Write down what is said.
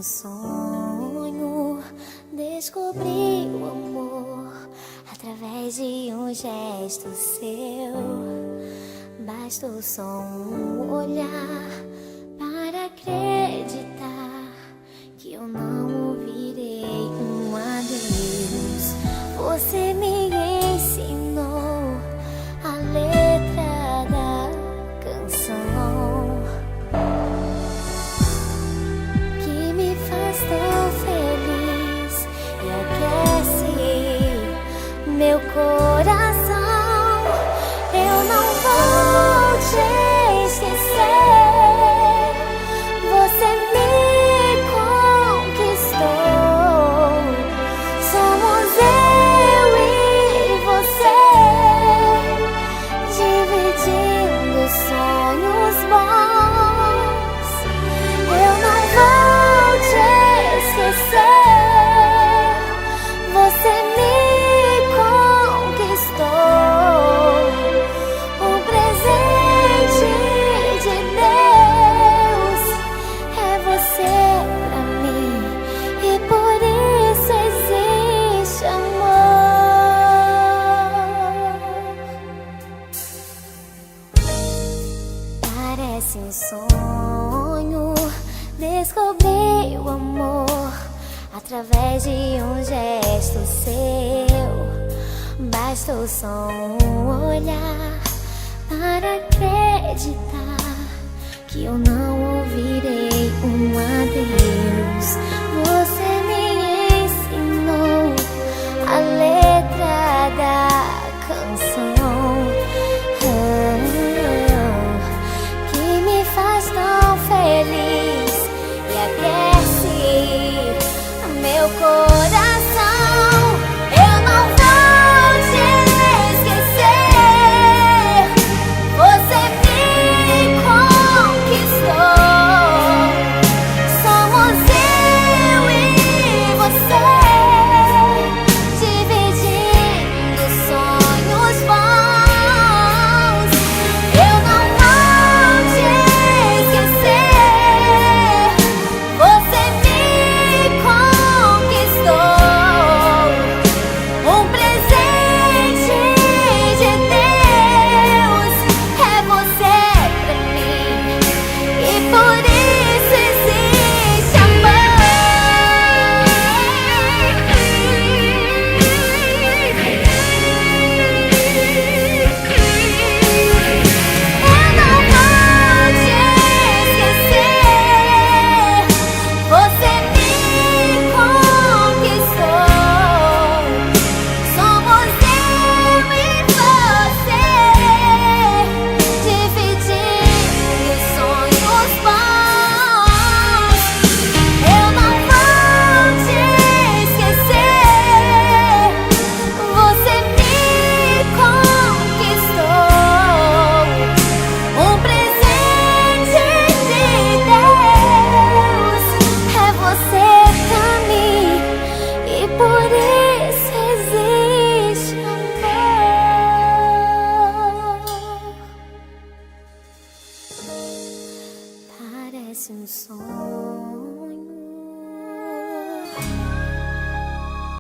sonho descobrir o amor através de um gesto seu. Bastou só um olhar para acreditar que eu não ouvirei um adeus. Você me ensinou a letra da canção que me faz tão feliz e aquece meu coração. Eu não vou te esquecer. Você me conquistou. Somos eu e você, dividindo sonhos bons. Eu não vou te esquecer. Você me conquistou. Um presente de Deus é você pra mim, e por isso existe amor. Parece um sonho descobrir o amor através de um gesto seu. Bastou só um olhar para acreditar que eu não ouvirei um adeus. Você me ensinou a letra da canção que me faz tão feliz e aquece meu coração. Eu não vou te esquecer. Você me conquistou. Somos eu e você, dividindo sonhos bons. Eu não vou te esquecer. Você me conquistou. Um presente de Deus é você pra mim, e por isso existe amor. Eu não vou te esquecer. Você me conquistou. Somos eu e você, dividindo sonhos bons. Eu não vou te esquecer. Você me conquistou. Um presente de Deus é você pra mim, e por isso existe amor. Parece um sonho